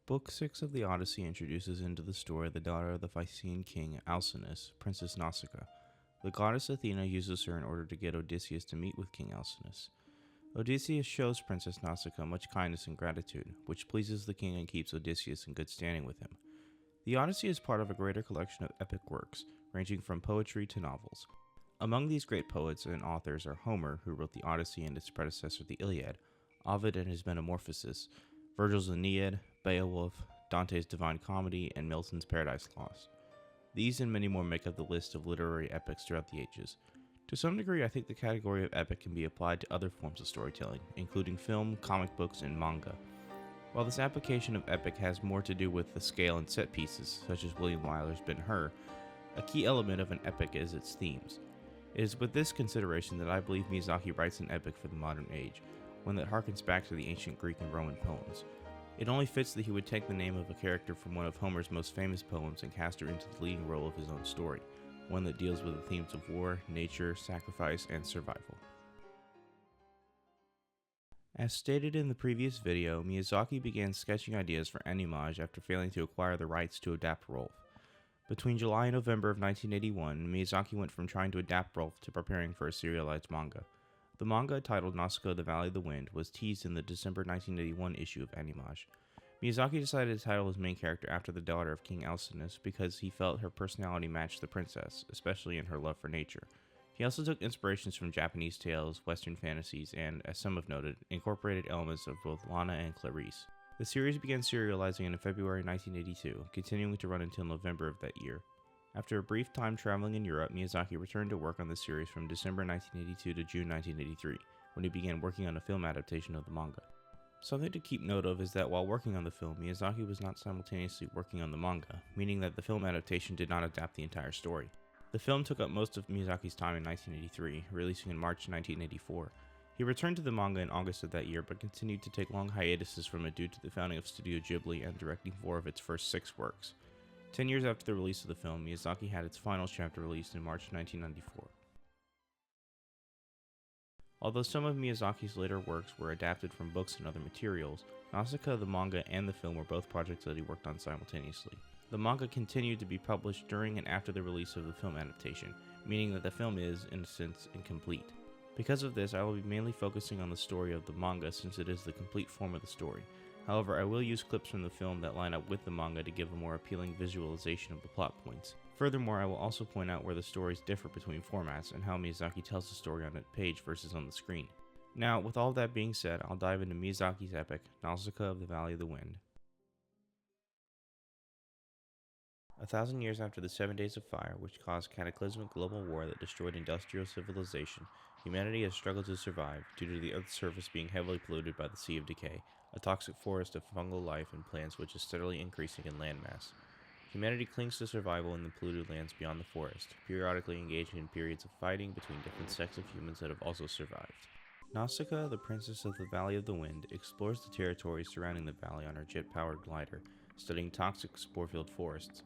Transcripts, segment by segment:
Book 6 of the Odyssey introduces into the story the daughter of the Phaeacian king Alcinous, Princess Nausicaa. The goddess Athena uses her in order to get Odysseus to meet with King Alcinous. Odysseus shows Princess Nausicaa much kindness and gratitude, which pleases the king and keeps Odysseus in good standing with him. The Odyssey is part of a greater collection of epic works, ranging from poetry to novels. Among these great poets and authors are Homer, who wrote the Odyssey and its predecessor, the Iliad, Ovid and his Metamorphoses, Virgil's Aeneid, Beowulf, Dante's Divine Comedy, and Milton's Paradise Lost. These and many more make up the list of literary epics throughout the ages. To some degree, I think the category of epic can be applied to other forms of storytelling, including film, comic books, and manga. While this application of epic has more to do with the scale and set pieces, such as William Wyler's Ben-Hur, a key element of an epic is its themes. It is with this consideration that I believe Miyazaki writes an epic for the modern age, one that harkens back to the ancient Greek and Roman poems. It only fits that he would take the name of a character from one of Homer's most famous poems and cast her into the leading role of his own story, one that deals with the themes of war, nature, sacrifice, and survival. As stated in the previous video, Miyazaki began sketching ideas for Animage after failing to acquire the rights to adapt Rolf. Between July and November of 1981, Miyazaki went from trying to adapt Rolf to preparing for a serialized manga. The manga, titled Nausicaa the Valley of the Wind, was teased in the December 1981 issue of Animage. Miyazaki decided to title his main character after the daughter of King Alcinous because he felt her personality matched the princess, especially in her love for nature. He also took inspirations from Japanese tales, Western fantasies, and, as some have noted, incorporated elements of both Lana and Clarice. The series began serializing in February 1982, continuing to run until November of that year. After a brief time traveling in Europe, Miyazaki returned to work on the series from December 1982 to June 1983, when he began working on a film adaptation of the manga. Something to keep note of is that while working on the film, Miyazaki was not simultaneously working on the manga, meaning that the film adaptation did not adapt the entire story. The film took up most of Miyazaki's time in 1983, releasing in March 1984. He returned to the manga in August of that year, but continued to take long hiatuses from it due to the founding of Studio Ghibli and directing 4 of its first 6 works. 10 years after the release of the film, Miyazaki had its final chapter released in March 1994. Although some of Miyazaki's later works were adapted from books and other materials, Nausicaa, the manga, and the film were both projects that he worked on simultaneously. The manga continued to be published during and after the release of the film adaptation, meaning that the film is, in a sense, incomplete. Because of this, I will be mainly focusing on the story of the manga since it is the complete form of the story. However, I will use clips from the film that line up with the manga to give a more appealing visualization of the plot points. Furthermore, I will also point out where the stories differ between formats and how Miyazaki tells the story on a page versus on the screen. Now, with all that being said, I'll dive into Miyazaki's epic, Nausicaa of the Valley of the Wind. 1,000 years after the 7 Days of Fire, which caused cataclysmic global war that destroyed industrial civilization, humanity has struggled to survive due to the Earth's surface being heavily polluted by the Sea of Decay, a toxic forest of fungal life and plants which is steadily increasing in landmass. Humanity clings to survival in the polluted lands beyond the forest, periodically engaging in periods of fighting between different sects of humans that have also survived. Nausicaa, the princess of the Valley of the Wind, explores the territory surrounding the valley on her jet-powered glider, studying toxic spore-filled forests.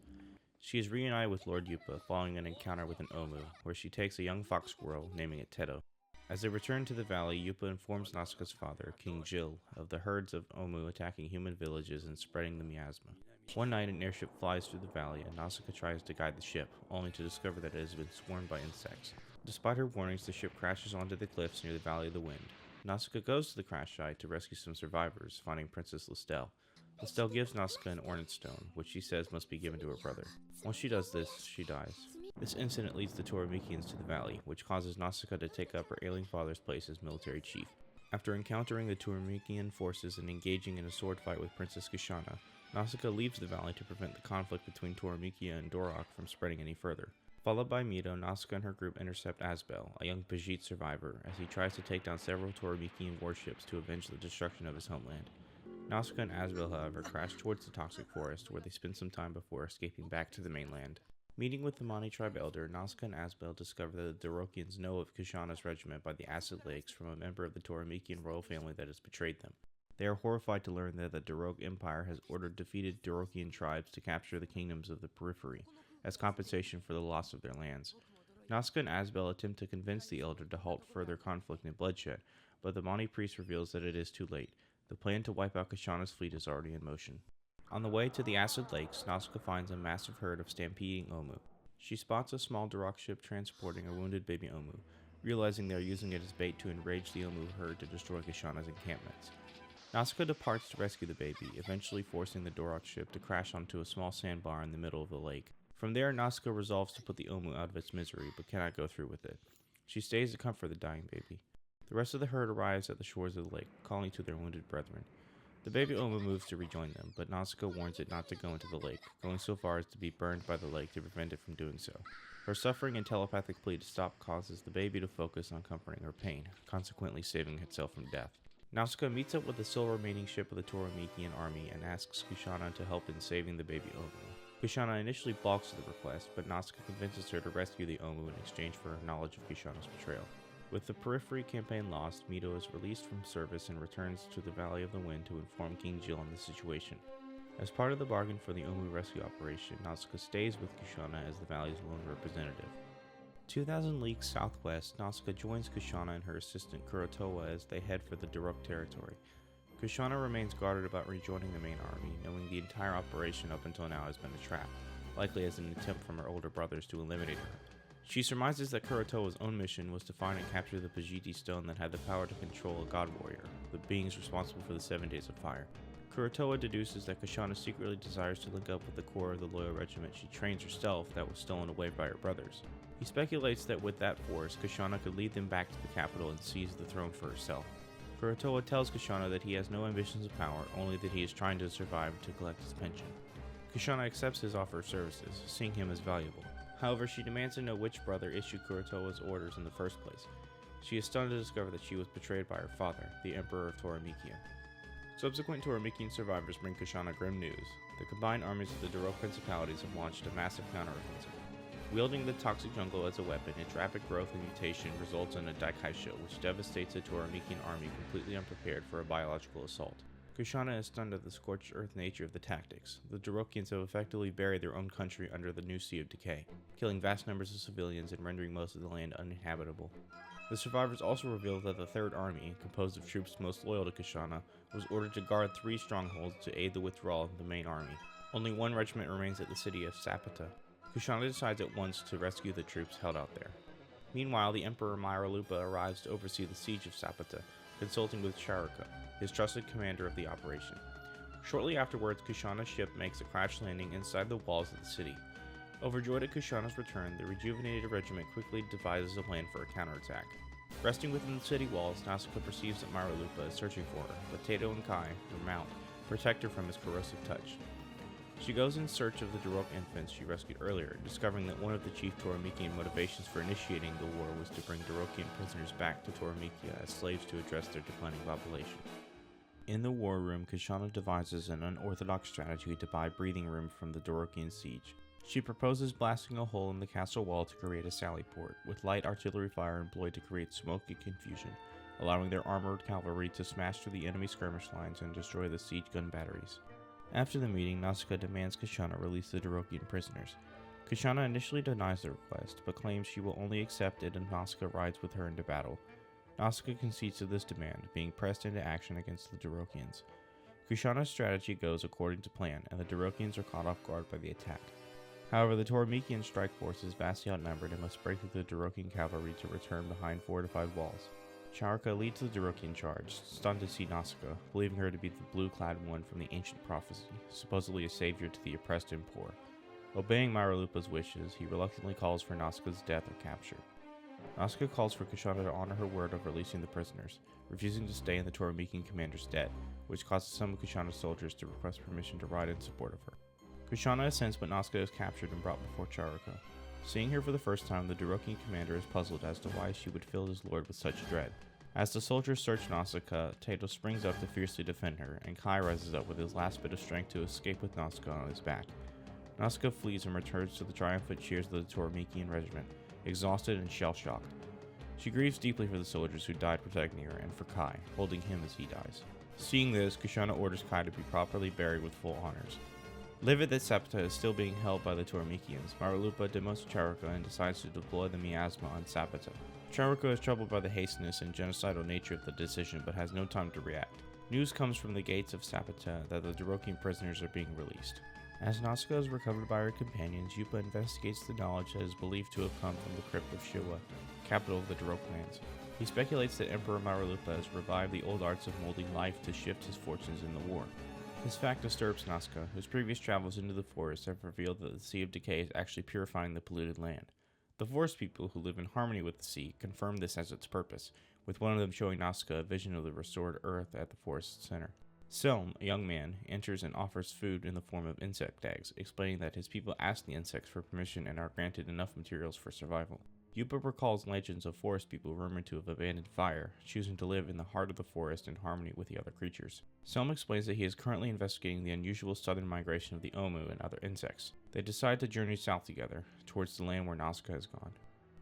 She is reunited with Lord Yupa following an encounter with an Omu, where she takes a young fox squirrel, naming it Teto. As they return to the valley, Yupa informs Nausicaa's father, King Jil, of the herds of Omu attacking human villages and spreading the miasma. One night, an airship flies through the valley, and Nausicaa tries to guide the ship, only to discover that it has been swarmed by insects. Despite her warnings, the ship crashes onto the cliffs near the Valley of the Wind. Nausicaa goes to the crash site to rescue some survivors, finding Princess Listel. Listel gives Nausicaa an ornate stone, which she says must be given to her brother. Once she does this, she dies. This incident leads the Toromikians to the valley, which causes Nausicaa to take up her ailing father's place as military chief. After encountering the Toromikian forces and engaging in a sword fight with Princess Kishana, Nausicaa leaves the valley to prevent the conflict between Toromikia and Dorok from spreading any further. Followed by Mito, Nausicaa and her group intercept Asbel, a young Pajit survivor, as he tries to take down several Toromikian warships to avenge the destruction of his homeland. Nausicaa and Asbel, however, crash towards the toxic forest, where they spend some time before escaping back to the mainland. Meeting with the Mani tribe elder, Nausicaa and Asbel discover that the Dorokians know of Kishana's regiment by the Acid Lakes from a member of the Toromikian royal family that has betrayed them. They are horrified to learn that the Dorok Empire has ordered defeated Dorokian tribes to capture the kingdoms of the periphery, as compensation for the loss of their lands. Nausicaa and Asbel attempt to convince the elder to halt further conflict and bloodshed, but the Mani priest reveals that it is too late. The plan to wipe out Kishana's fleet is already in motion. On the way to the Acid Lakes, Nausicaa finds a massive herd of stampeding Omu. She spots a small Duroc ship transporting a wounded baby Omu, realizing they are using it as bait to enrage the Omu herd to destroy Kushana's encampments. Nausicaa departs to rescue the baby, eventually forcing the Duroc ship to crash onto a small sandbar in the middle of the lake. From there, Nausicaa resolves to put the Omu out of its misery, but cannot go through with it. She stays to comfort the dying baby. The rest of the herd arrives at the shores of the lake, calling to their wounded brethren. The baby Omu moves to rejoin them, but Nausicaa warns it not to go into the lake, going so far as to be burned by the lake to prevent it from doing so. Her suffering and telepathic plea to stop causes the baby to focus on comforting her pain, consequently saving itself from death. Nausicaa meets up with the sole remaining ship of the Toramikian army and asks Kushana to help in saving the baby Omu. Kushana initially balks at the request, but Nausicaa convinces her to rescue the Omu in exchange for her knowledge of Kushana's betrayal. With the Periphery campaign lost, Mito is released from service and returns to the Valley of the Wind to inform King Jill on the situation. As part of the bargain for the Omu rescue operation, Nausicaa stays with Kushana as the Valley's lone representative. 2,000 leagues southwest, Nausicaa joins Kushana and her assistant Kurotowa as they head for the Duroc territory. Kushana remains guarded about rejoining the main army, knowing the entire operation up until now has been a trap, likely as an attempt from her older brothers to eliminate her. She surmises that Kurotowa's own mission was to find and capture the Pajiti stone that had the power to control a god warrior, the beings responsible for the 7 Days of Fire. Kurotowa deduces that Kushana secretly desires to link up with the core of the loyal regiment she trains herself that was stolen away by her brothers. He speculates that with that force, Kushana could lead them back to the capital and seize the throne for herself. Kurotowa tells Kushana that he has no ambitions of power, only that he is trying to survive to collect his pension. Kushana accepts his offer of services, seeing him as valuable. However, she demands to know which brother issued Kurotowa's orders in the first place. She is stunned to discover that she was betrayed by her father, the Emperor of Toramikia. Subsequent Toramikian survivors bring Kushana grim news. The combined armies of the Duroc principalities have launched a massive counteroffensive. Wielding the toxic jungle as a weapon, its rapid growth and mutation results in a Daikaisho, which devastates the Toramikian army completely unprepared for a biological assault. Kushana is stunned at the scorched earth nature of the tactics. The Durocians have effectively buried their own country under the new Sea of Decay, killing vast numbers of civilians and rendering most of the land uninhabitable. The survivors also reveal that the Third Army, composed of troops most loyal to Kushana, was ordered to guard 3 strongholds to aid the withdrawal of the main army. Only 1 regiment remains at the city of Sapata. Kushana decides at once to rescue the troops held out there. Meanwhile, the Emperor Myralupa arrives to oversee the siege of Sapata, consulting with Charaka, his trusted commander of the operation. Shortly afterwards, Kushana's ship makes a crash landing inside the walls of the city. Overjoyed at Kushana's return, the rejuvenated regiment quickly devises a plan for a counterattack. Resting within the city walls, Nausicaa perceives that Myralupa is searching for her, but Tato and Kai, her mount, protect her from his corrosive touch. She goes in search of the Duroc infants she rescued earlier, discovering that one of the chief Toramikian motivations for initiating the war was to bring Durocian prisoners back to Toramikia as slaves to address their declining population. In the war room, Kushana devises an unorthodox strategy to buy breathing room from the Durocian siege. She proposes blasting a hole in the castle wall to create a sally port, with light artillery fire employed to create smoke and confusion, allowing their armored cavalry to smash through the enemy skirmish lines and destroy the siege gun batteries. After the meeting, Nausicaa demands Kushana release the Durocian prisoners. Kushana initially denies the request, but claims she will only accept it if Nausicaa rides with her into battle. Nausicaa concedes to this demand, being pressed into action against the Durocians. Kushana's strategy goes according to plan, and the Durocians are caught off guard by the attack. However, the Toramikian strike force is vastly outnumbered and must break through the Durocian cavalry to return behind fortified walls. Charaka leads the Durocian charge, stunned to see Nausicaa, believing her to be the blue-clad one from the ancient prophecy, supposedly a savior to the oppressed and poor. Obeying Myralupa's wishes, he reluctantly calls for Nausicaa's death or capture. Nausicaa calls for Kushana to honor her word of releasing the prisoners, refusing to stay in the Toramikian commander's debt, which causes some of Kushana's soldiers to request permission to ride in support of her. Kushana assents, but Nausicaa is captured and brought before Charaka. Seeing her for the first time, the Durocian commander is puzzled as to why she would fill his lord with such dread. As the soldiers search Nausicaa, Tato springs up to fiercely defend her, and Kai rises up with his last bit of strength to escape with Nausicaa on his back. Nausicaa flees and returns to the triumphant cheers of the Toramikian regiment, exhausted and shell-shocked. She grieves deeply for the soldiers who died protecting her, and for Kai, holding him as he dies. Seeing this, Kushana orders Kai to be properly buried with full honors. Livid that Sapata is still being held by the Toramikians, Myralupa demotes Charaka and decides to deploy the miasma on Sapata. Charaka is troubled by the hastiness and genocidal nature of the decision but has no time to react. News comes from the gates of Sapata that the Dorokian prisoners are being released. As Nausicaa is recovered by her companions, Yupa investigates the knowledge that is believed to have come from the crypt of Shiwa, capital of the Dorok lands. He speculates that Emperor Maralupa has revived the old arts of molding life to shift his fortunes in the war. This fact disturbs Nausicaa, whose previous travels into the forest have revealed that the Sea of Decay is actually purifying the polluted land. The forest people, who live in harmony with the sea, confirm this as its purpose, with one of them showing Nausicaa a vision of the restored earth at the forest's center. Selm, a young man, enters and offers food in the form of insect eggs, explaining that his people ask the insects for permission and are granted enough materials for survival. Yupa recalls legends of forest people rumored to have abandoned fire, choosing to live in the heart of the forest in harmony with the other creatures. Selm explains that he is currently investigating the unusual southern migration of the Omu and other insects. They decide to journey south together, towards the land where Nausicaa has gone.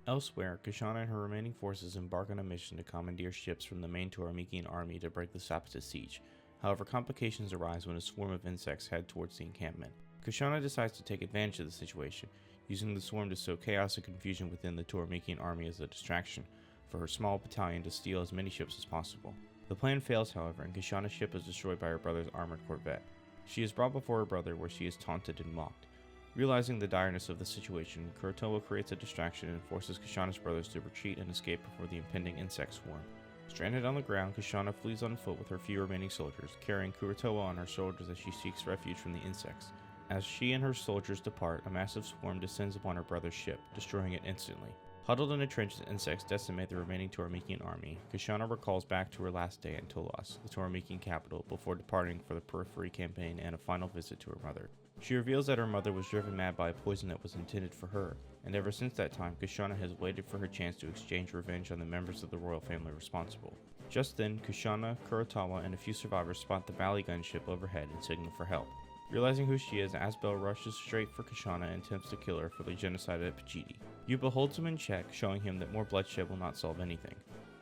Elsewhere, Kushana and her remaining forces embark on a mission to commandeer ships from the main Toramikian army to break the Sapata siege. However, complications arise when a swarm of insects head towards the encampment. Kushana decides to take advantage of the situation, using the swarm to sow chaos and confusion within the Toramikian army as a distraction, for her small battalion to steal as many ships as possible. The plan fails, however, and Kushana's ship is destroyed by her brother's armored corvette. She is brought before her brother, where she is taunted and mocked. Realizing the direness of the situation, Kurotowa creates a distraction and forces Kushana's brothers to retreat and escape before the impending insect swarm. Stranded on the ground, Kushana flees on foot with her few remaining soldiers, carrying Kurotowa on her shoulders as she seeks refuge from the insects. As she and her soldiers depart, a massive swarm descends upon her brother's ship, destroying it instantly. Huddled in a trench as insects decimate the remaining Toramikian army, Kushana recalls back to her last day in Tolas, the Toramikian capital, before departing for the Periphery campaign and a final visit to her mother. She reveals that her mother was driven mad by a poison that was intended for her, and ever since that time, Kushana has waited for her chance to exchange revenge on the members of the royal family responsible. Just then, Kushana, Kurotawa, and a few survivors spot the Valley gunship overhead and signal for help. Realizing who she is, Asbel rushes straight for Kushana and attempts to kill her for the genocide at Pachidi. Yupa holds him in check, showing him that more bloodshed will not solve anything.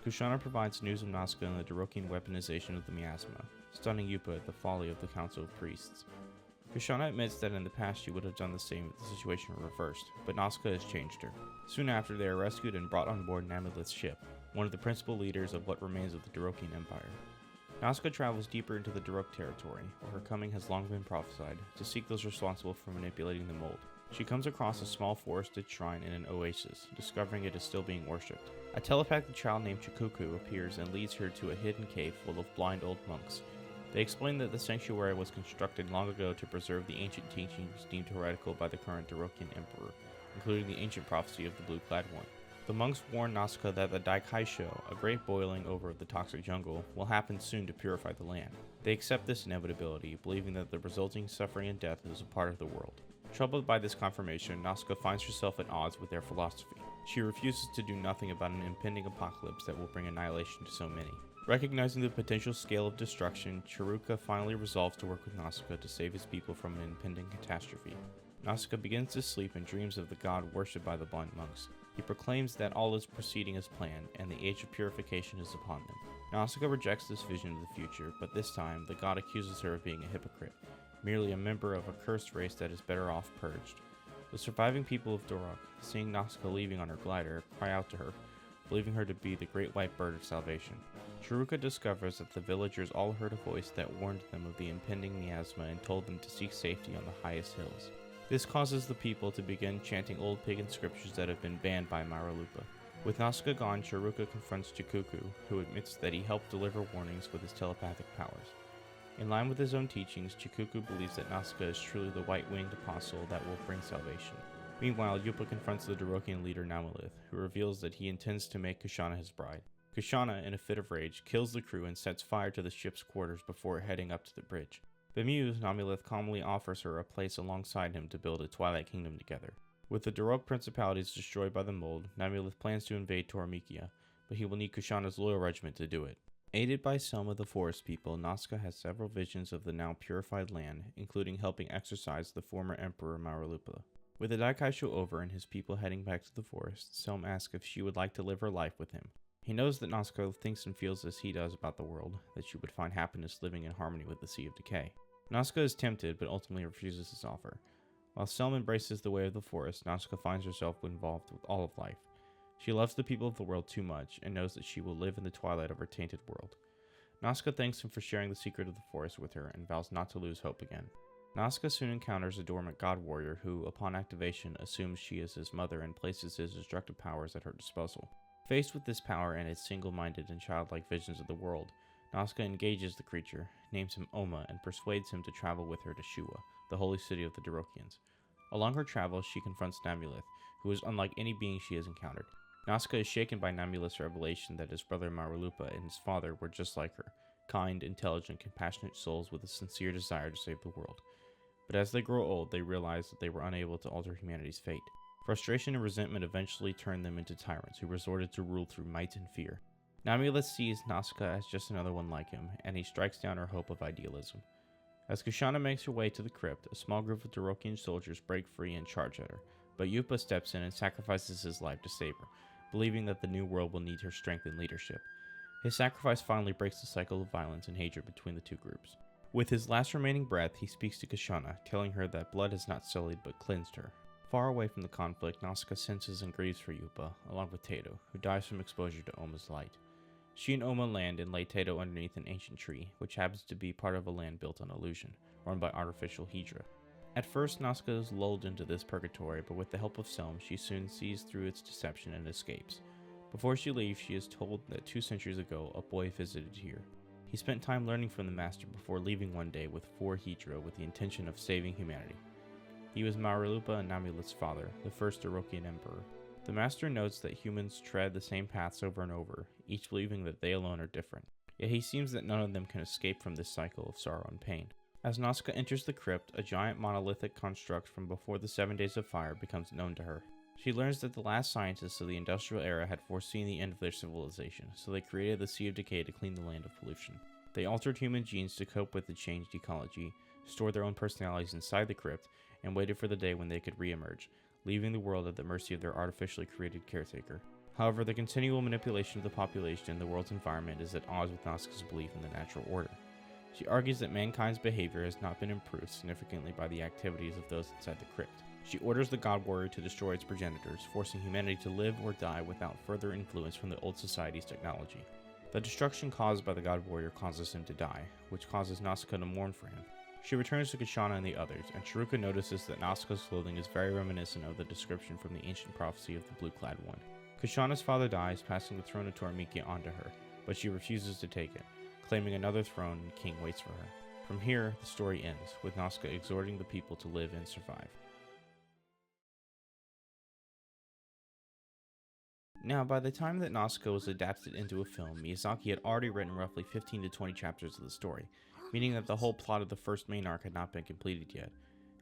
Kushana provides news of Nausicaa and the Dorokian weaponization of the miasma, stunning Yupa at the folly of the Council of Priests. Kushana admits that in the past she would have done the same if the situation were reversed, but Nausicaa has changed her. Soon after, they are rescued and brought on board Namilith's ship, one of the principal leaders of what remains of the Dorokian Empire. Nausicaa travels deeper into the Dorok territory, where her coming has long been prophesied, to seek those responsible for manipulating the mold. She comes across a small forested shrine in an oasis, discovering it is still being worshipped. A telepathic child named Chikuku appears and leads her to a hidden cave full of blind old monks. They explain that the sanctuary was constructed long ago to preserve the ancient teachings deemed heretical by the current Dorokian emperor, including the ancient prophecy of the blue-clad one. The monks warn Nausicaa that the Daikaisho, a great boiling over of the toxic jungle, will happen soon to purify the land. They accept this inevitability, believing that the resulting suffering and death is a part of the world. Troubled by this confirmation, Nausicaa finds herself at odds with their philosophy. She refuses to do nothing about an impending apocalypse that will bring annihilation to so many. Recognizing the potential scale of destruction, Chiruka finally resolves to work with Nausicaa to save his people from an impending catastrophe. Nausicaa begins to sleep and dreams of the god worshipped by the blind monks. He proclaims that all is proceeding as planned, and the age of purification is upon them. Nausicaa rejects this vision of the future, but this time, the god accuses her of being a hypocrite, merely a member of a cursed race that is better off purged. The surviving people of Dorok, seeing Nausicaa leaving on her glider, cry out to her, believing her to be the great white bird of salvation. Chiruka discovers that the villagers all heard a voice that warned them of the impending miasma and told them to seek safety on the highest hills. This causes the people to begin chanting old pagan scriptures that have been banned by Maralupa. With Nausicaa gone, Chiruka confronts Chikuku, who admits that he helped deliver warnings with his telepathic powers. In line with his own teachings, Chikuku believes that Nausicaa is truly the white-winged apostle that will bring salvation. Meanwhile, Yupa confronts the Dorokian leader Namilith, who reveals that he intends to make Kushana his bride. Kushana, in a fit of rage, kills the crew and sets fire to the ship's quarters before heading up to the bridge. Bemused, Namilith calmly offers her a place alongside him to build a Twilight Kingdom together. With the Dorok principalities destroyed by the mold, Namilith plans to invade Toramikia, but he will need Kushana's loyal regiment to do it. Aided by some of the forest people, Nausicaa has several visions of the now purified land, including helping exorcise the former Emperor Maralupa. With the Daikaisho over and his people heading back to the forest, Selm asks if she would like to live her life with him. He knows that Nausicaa thinks and feels as he does about the world, that she would find happiness living in harmony with the Sea of Decay. Nausicaa is tempted, but ultimately refuses his offer. While Selm embraces the way of the forest, Nausicaa finds herself involved with all of life. She loves the people of the world too much, and knows that she will live in the twilight of her tainted world. Nausicaa thanks him for sharing the secret of the forest with her and vows not to lose hope again. Nausicaa soon encounters a dormant god warrior who, upon activation, assumes she is his mother and places his destructive powers at her disposal. Faced with this power and its single-minded and childlike visions of the world, Nausicaa engages the creature, names him Oma, and persuades him to travel with her to Shua, the holy city of the Dorokians. Along her travels, she confronts Namulith, who is unlike any being she has encountered. Nausicaa is shaken by Namulith's revelation that his brother Marulupa and his father were just like her, kind, intelligent, compassionate souls with a sincere desire to save the world. But as they grow old, they realize that they were unable to alter humanity's fate. Frustration and resentment eventually turned them into tyrants who resorted to rule through might and fear. Namulith sees Nausicaa as just another one like him, and he strikes down her hope of idealism. As Kushana makes her way to the crypt, a small group of Dorokian soldiers break free and charge at her, but Yupa steps in and sacrifices his life to save her, believing that the new world will need her strength and leadership. His sacrifice finally breaks the cycle of violence and hatred between the two groups. With his last remaining breath, he speaks to Kushana, telling her that blood has not sullied but cleansed her. Far away from the conflict, Nausicaa senses and grieves for Yupa, along with Tato, who dies from exposure to Oma's light. She and Oma land and lay Tato underneath an ancient tree, which happens to be part of a land built on illusion, run by artificial Hydra. At first, Nausicaa is lulled into this purgatory, but with the help of Selm, she soon sees through its deception and escapes. Before she leaves, she is told that 2 centuries ago, a boy visited here. He spent time learning from the Master before leaving one day with 4 Hydra with the intention of saving humanity. He was Marulupa and Namulith's father, the first Dorokian emperor. The Master notes that humans tread the same paths over and over, each believing that they alone are different. Yet he seems that none of them can escape from this cycle of sorrow and pain. As Nausicaa enters the crypt, a giant monolithic construct from before the 7 Days of Fire becomes known to her. She learns that the last scientists of the industrial era had foreseen the end of their civilization, so they created the Sea of Decay to clean the land of pollution. They altered human genes to cope with the changed ecology, stored their own personalities inside the crypt, and waited for the day when they could re-emerge, leaving the world at the mercy of their artificially created caretaker. However, the continual manipulation of the population and the world's environment is at odds with Nausicaa's belief in the natural order. She argues that mankind's behavior has not been improved significantly by the activities of those inside the crypt. She orders the God Warrior to destroy its progenitors, forcing humanity to live or die without further influence from the old society's technology. The destruction caused by the God Warrior causes him to die, which causes Nausicaa to mourn for him. She returns to Kushana and the others, and Chiruka notices that Nausicaa's clothing is very reminiscent of the description from the ancient prophecy of the Blue-Clad One. Kushana's father dies, passing the throne of Tormikia onto her, but she refuses to take it, claiming another throne and king waits for her. From here, the story ends, with Nausicaa exhorting the people to live and survive. Now, by the time that Nausicaa was adapted into a film, Miyazaki had already written roughly 15 to 20 chapters of the story, meaning that the whole plot of the first main arc had not been completed yet.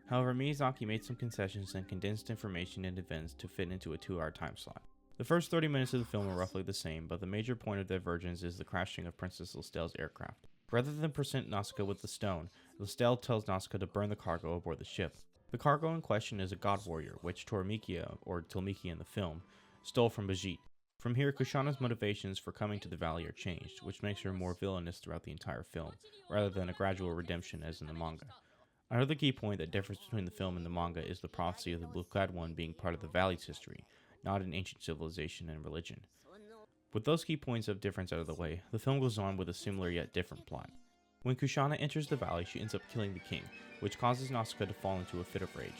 However, Miyazaki made some concessions and condensed information and events to fit into a 2-hour time slot. The first 30 minutes of the film are roughly the same, but the major point of divergence is the crashing of Princess Listelle's aircraft. Rather than present Nausicaa with the stone, Listelle tells Nausicaa to burn the cargo aboard the ship. The cargo in question is a god warrior, which Tormikia, or Tilmikia in the film, stole from Bajit. From here, Kushana's motivations for coming to the valley are changed, which makes her more villainous throughout the entire film, rather than a gradual redemption as in the manga. Another key point that differs between the film and the manga is the prophecy of the Blue-Clad One being part of the valley's history, not an ancient civilization and religion. With those key points of difference out of the way, the film goes on with a similar yet different plot. When Kushana enters the valley, she ends up killing the king, which causes Nausicaa to fall into a fit of rage.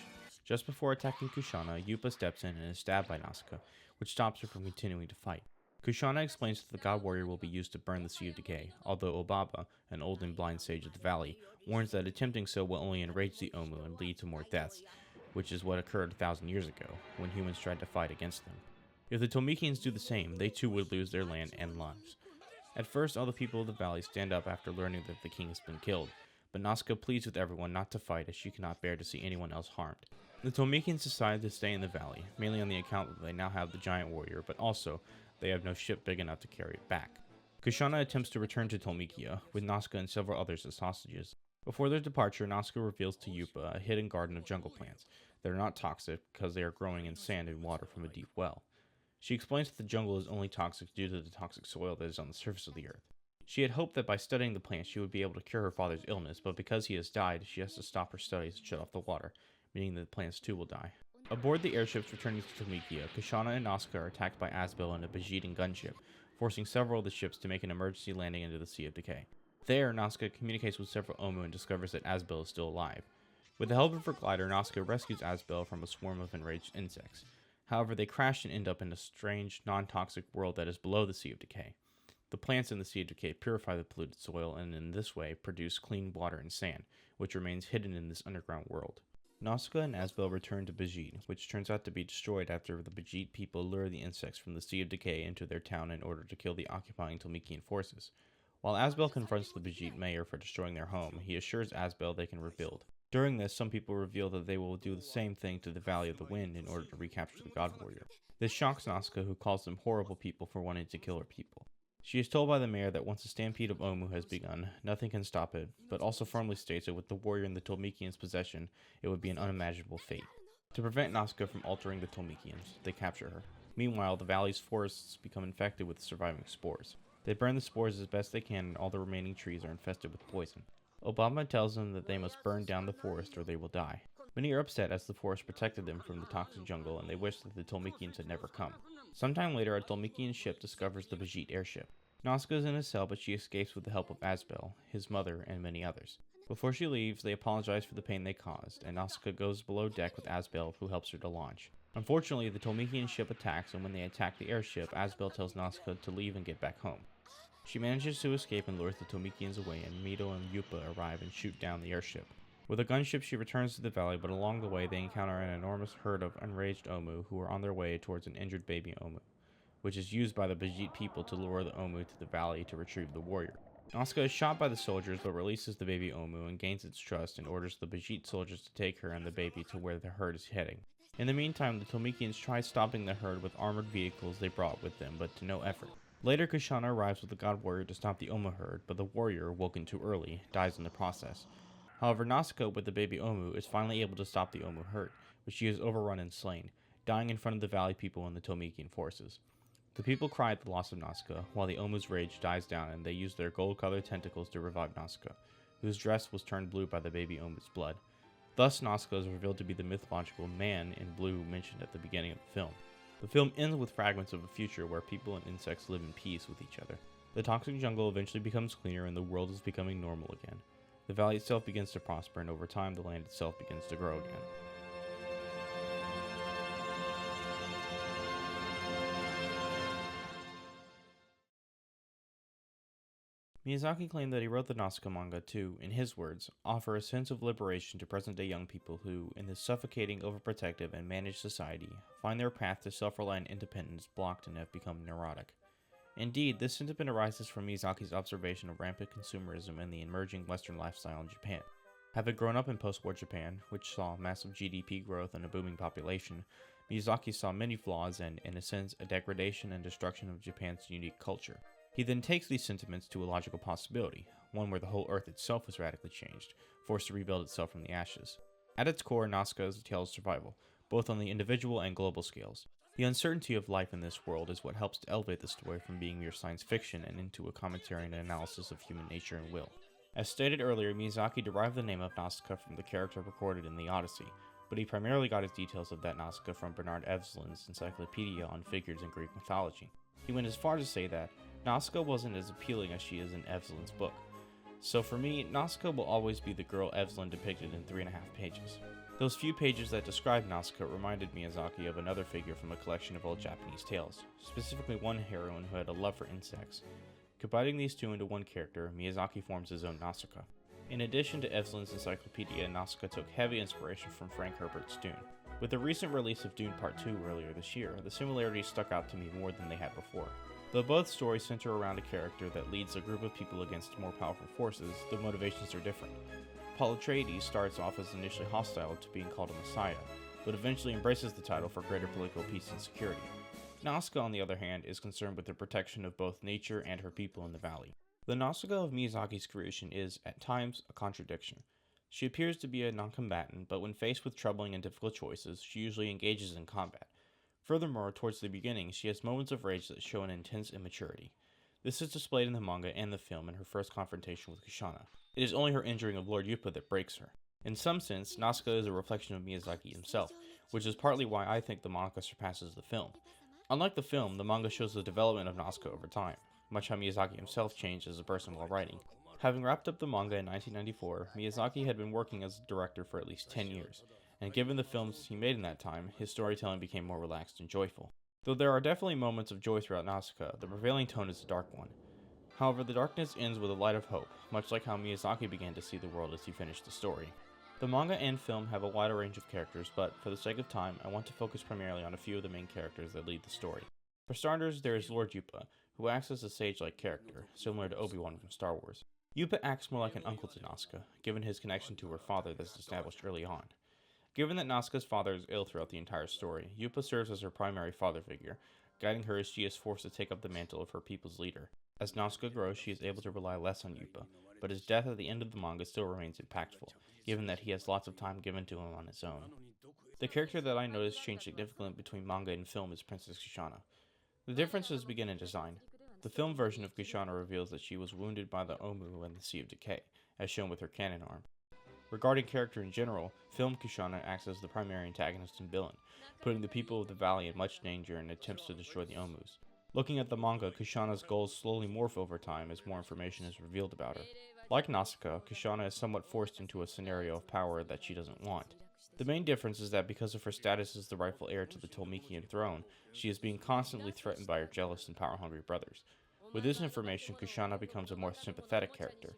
Just before attacking Kushana, Yupa steps in and is stabbed by Nausicaa, which stops her from continuing to fight. Kushana explains that the God Warrior will be used to burn the Sea of Decay, although Obaba, an old and blind sage of the valley, warns that attempting so will only enrage the Omu and lead to more deaths, which is what occurred 1,000 years ago, when humans tried to fight against them. If the Tolmekians do the same, they too would lose their land and lives. At first, all the people of the valley stand up after learning that the king has been killed, but Nausicaa pleads with everyone not to fight as she cannot bear to see anyone else harmed. The Tolmekians decide to stay in the valley, mainly on the account that they now have the giant warrior, but also they have no ship big enough to carry it back. Kushana attempts to return to Tolmekia, with Nausicaa and several others as hostages. Before their departure, Nausicaa reveals to Yupa a hidden garden of jungle plants that are not toxic because they are growing in sand and water from a deep well. She explains that the jungle is only toxic due to the toxic soil that is on the surface of the earth. She had hoped that by studying the plants she would be able to cure her father's illness, but because he has died, she has to stop her studies and shut off the water, meaning that the plants too will die. Aboard the airships returning to Tolmekia, Kushana and Nausicaa are attacked by Asbel and a Bajitan gunship, forcing several of the ships to make an emergency landing into the Sea of Decay. There, Nausicaa communicates with several Omu and discovers that Asbel is still alive. With the help of her glider, Nausicaa rescues Asbel from a swarm of enraged insects. However, they crash and end up in a strange, non-toxic world that is below the Sea of Decay. The plants in the Sea of Decay purify the polluted soil and in this way produce clean water and sand, which remains hidden in this underground world. Nausicaa and Asbel return to Bajit, which turns out to be destroyed after the Bajit people lure the insects from the Sea of Decay into their town in order to kill the occupying Tolmekian forces. While Asbel confronts the Bajit mayor for destroying their home, he assures Asbel they can rebuild. During this, some people reveal that they will do the same thing to the Valley of the Wind in order to recapture the God Warrior. This shocks Nausicaa, who calls them horrible people for wanting to kill her people. She is told by the mayor that once a stampede of Omu has begun, nothing can stop it, but also firmly states that with the warrior in the Tolmekians' possession, it would be an unimaginable fate. To prevent Nausicaa from altering the Tolmekians, they capture her. Meanwhile, the valley's forests become infected with surviving spores. They burn the spores as best they can, and all the remaining trees are infested with poison. Obama tells them that they must burn down the forest or they will die. Many are upset as the forest protected them from the toxic jungle, and they wish that the Tolmekians had never come. Sometime later, a Tolmekian ship discovers the Bajit airship. Nausicaa is in a cell, but she escapes with the help of Asbel, his mother, and many others. Before she leaves, they apologize for the pain they caused, and Nausicaa goes below deck with Asbel, who helps her to launch. Unfortunately, the Tolmekian ship attacks, and when they attack the airship, Asbel tells Nausicaa to leave and get back home. She manages to escape and lures the Tolmekians away, and Mito and Yupa arrive and shoot down the airship. With a gunship, she returns to the valley, but along the way, they encounter an enormous herd of enraged Omu who are on their way towards an injured baby Omu, which is used by the Bajit people to lure the Omu to the valley to retrieve the warrior. Nausicaa is shot by the soldiers but releases the baby Omu and gains its trust and orders the Bajit soldiers to take her and the baby to where the herd is heading. In the meantime, the Tolmekians try stopping the herd with armored vehicles they brought with them, but to no effort. Later, Kushana arrives with the God Warrior to stop the Omu herd, but the warrior, woken too early, dies in the process. However, Nausicaa, with the baby Omu, is finally able to stop the Omu herd, but she is overrun and slain, dying in front of the valley people and the Tolmekian forces. The people cry at the loss of Nausicaa, while the Omu's rage dies down and they use their gold-colored tentacles to revive Nausicaa, whose dress was turned blue by the baby Omu's blood. Thus, Nausicaa is revealed to be the mythological man in blue mentioned at the beginning of the film. The film ends with fragments of a future where people and insects live in peace with each other. The toxic jungle eventually becomes cleaner and the world is becoming normal again. The valley itself begins to prosper, and over time the land itself begins to grow again. Miyazaki claimed that he wrote the Nausicaa manga to, in his words, offer a sense of liberation to present-day young people who, in this suffocating, overprotective, and managed society, find their path to self-reliant independence blocked and have become neurotic. Indeed, this sentiment arises from Miyazaki's observation of rampant consumerism and the emerging Western lifestyle in Japan. Having grown up in post-war Japan, which saw massive GDP growth and a booming population, Miyazaki saw many flaws and, in a sense, a degradation and destruction of Japan's unique culture. He then takes these sentiments to a logical possibility, one where the whole Earth itself was radically changed, forced to rebuild itself from the ashes. At its core, Nausicaa is a tale of survival, both on the individual and global scales. The uncertainty of life in this world is what helps to elevate the story from being mere science fiction and into a commentary and analysis of human nature and will. As stated earlier, Miyazaki derived the name of Nausicaa from the character recorded in the Odyssey, but he primarily got his details of that Nausicaa from Bernard Evsland's encyclopedia on figures in Greek mythology. He went as far to say that Nausicaa wasn't as appealing as she is in Evsland's book. So for me, Nausicaa will always be the girl Evsland depicted in 3.5 pages. Those few pages that describe Nausicaa reminded Miyazaki of another figure from a collection of old Japanese tales, specifically one heroine who had a love for insects. Combining these two into one character, Miyazaki forms his own Nausicaa. In addition to Evsland's encyclopedia, Nausicaa took heavy inspiration from Frank Herbert's Dune. With the recent release of Dune Part 2 earlier this year, the similarities stuck out to me more than they had before. Though both stories center around a character that leads a group of people against more powerful forces, the motivations are different. Paul Atreides starts off as initially hostile to being called a messiah, but eventually embraces the title for greater political peace and security. Nausicaa, on the other hand, is concerned with the protection of both nature and her people in the valley. The Nausicaa of Miyazaki's creation is, at times, a contradiction. She appears to be a non-combatant, but when faced with troubling and difficult choices, she usually engages in combat. Furthermore, towards the beginning, she has moments of rage that show an intense immaturity. This is displayed in the manga and the film in her first confrontation with Kushana. It is only her injuring of Lord Yupa that breaks her. In some sense, Nausicaa is a reflection of Miyazaki himself, which is partly why I think the manga surpasses the film. Unlike the film, the manga shows the development of Nausicaa over time, much how Miyazaki himself changed as a person while writing. Having wrapped up the manga in 1994, Miyazaki had been working as a director for at least 10 years, and given the films he made in that time, his storytelling became more relaxed and joyful. Though there are definitely moments of joy throughout Nausicaa, the prevailing tone is a dark one. However, the darkness ends with a light of hope, much like how Miyazaki began to see the world as he finished the story. The manga and film have a wider range of characters, but for the sake of time, I want to focus primarily on a few of the main characters that lead the story. For starters, there is Lord Yupa, who acts as a sage-like character, similar to Obi-Wan from Star Wars. Yupa acts more like an uncle to Nausicaa, given his connection to her father that's established early on. Given that Nausicaa's father is ill throughout the entire story, Yupa serves as her primary father figure, guiding her as she is forced to take up the mantle of her people's leader. As Nausicaa grows, she is able to rely less on Yupa, but his death at the end of the manga still remains impactful, given that he has lots of time given to him on his own. The character that I noticed changed significantly between manga and film is Princess Kushana. The differences begin in design. The film version of Kushana reveals that she was wounded by the Omu and the Sea of Decay, as shown with her cannon arm. Regarding character in general, film Kushana acts as the primary antagonist and villain, putting the people of the valley in much danger in attempts to destroy the Omus. Looking at the manga, Kushana's goals slowly morph over time as more information is revealed about her. Like Nausicaa, Kushana is somewhat forced into a scenario of power that she doesn't want. The main difference is that because of her status as the rightful heir to the Tolmekian throne, she is being constantly threatened by her jealous and power-hungry brothers. With this information, Kushana becomes a more sympathetic character.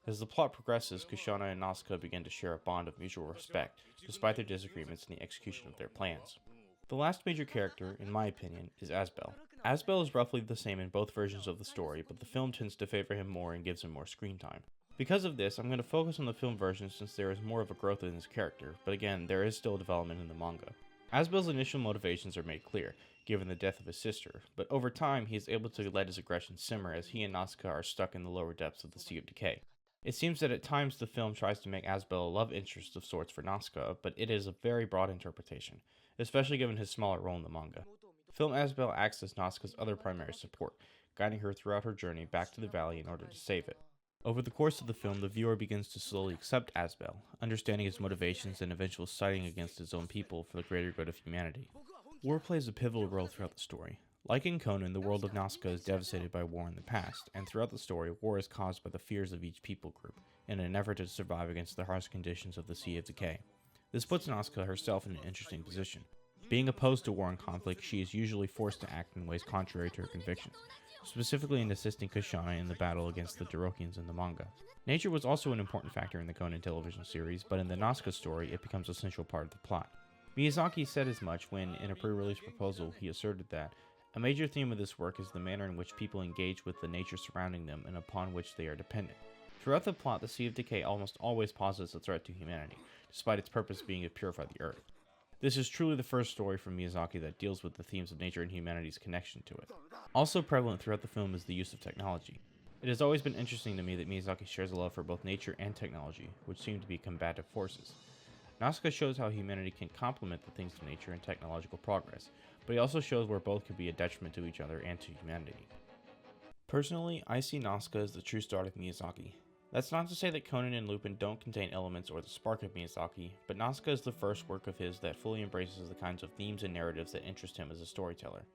As the plot progresses, Kushana and Nausicaa begin to share a bond of mutual respect, despite their disagreements in the execution of their plans. The last major character, in my opinion, is Asbel. Asbel is roughly the same in both versions of the story, but the film tends to favor him more and gives him more screen time. Because of this, I'm going to focus on the film version since there is more of a growth in his character, but again, there is still development in the manga. Asbel's initial motivations are made clear, given the death of his sister, but over time he is able to let his aggression simmer as he and Nausicaa are stuck in the lower depths of the Sea of Decay. It seems that at times the film tries to make Asbel a love interest of sorts for Nausicaa, but it is a very broad interpretation, especially given his smaller role in the manga. Film Asbel acts as Nausicaa's other primary support, guiding her throughout her journey back to the valley in order to save it. Over the course of the film, the viewer begins to slowly accept Asbel, understanding his motivations and eventual siding against his own people for the greater good of humanity. War plays a pivotal role throughout the story. Like in Conan, the world of Nausicaa is devastated by war in the past, and throughout the story, war is caused by the fears of each people group, in an effort to survive against the harsh conditions of the Sea of Decay. This puts Nausicaa herself in an interesting position. Being opposed to war and conflict, she is usually forced to act in ways contrary to her convictions, specifically in assisting Kushana in the battle against the Dorokians in the manga. Nature was also an important factor in the Conan television series, but in the Nausicaa story, it becomes a central part of the plot. Miyazaki said as much when, in a pre-release proposal, he asserted that a major theme of this work is the manner in which people engage with the nature surrounding them and upon which they are dependent. Throughout the plot, the Sea of Decay almost always poses a threat to humanity, despite its purpose being to purify the earth. This is truly the first story from Miyazaki that deals with the themes of nature and humanity's connection to it. Also prevalent throughout the film is the use of technology. It has always been interesting to me that Miyazaki shares a love for both nature and technology, which seem to be combative forces. Nausicaa shows how humanity can complement the things of nature and technological progress, but he also shows where both could be a detriment to each other and to humanity. Personally, I see Nausicaa as the true start of Miyazaki. That's not to say that Conan and Lupin don't contain elements or the spark of Miyazaki, but Nausicaa is the first work of his that fully embraces the kinds of themes and narratives that interest him as a storyteller.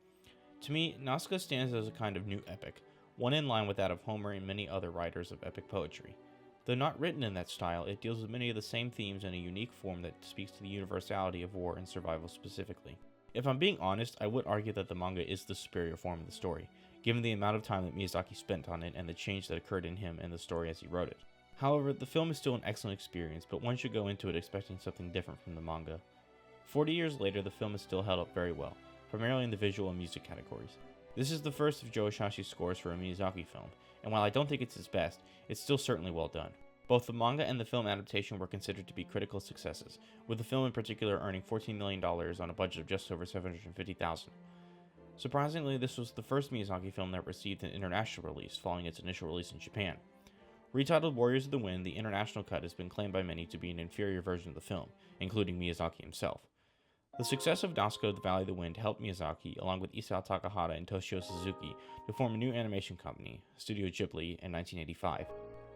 To me, Nausicaa stands as a kind of new epic, one in line with that of Homer and many other writers of epic poetry. Though not written in that style, it deals with many of the same themes in a unique form that speaks to the universality of war and survival specifically. If I'm being honest, I would argue that the manga is the superior form of the story, given the amount of time that Miyazaki spent on it and the change that occurred in him and the story as he wrote it. However, the film is still an excellent experience, but one should go into it expecting something different from the manga. 40 years later, the film is still held up very well, primarily in the visual and music categories. This is the first of Joe Hisaishi's scores for a Miyazaki film, and while I don't think it's his best, it's still certainly well done. Both the manga and the film adaptation were considered to be critical successes, with the film in particular earning $14 million on a budget of just over $750,000. Surprisingly, this was the first Miyazaki film that received an international release following its initial release in Japan. Retitled Warriors of the Wind, the international cut has been claimed by many to be an inferior version of the film, including Miyazaki himself. The success of Nausicaa, The Valley of the Wind helped Miyazaki, along with Isao Takahata and Toshio Suzuki, to form a new animation company, Studio Ghibli, in 1985.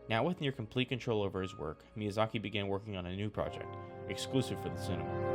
Now with near complete control over his work, Miyazaki began working on a new project, exclusive for the cinema.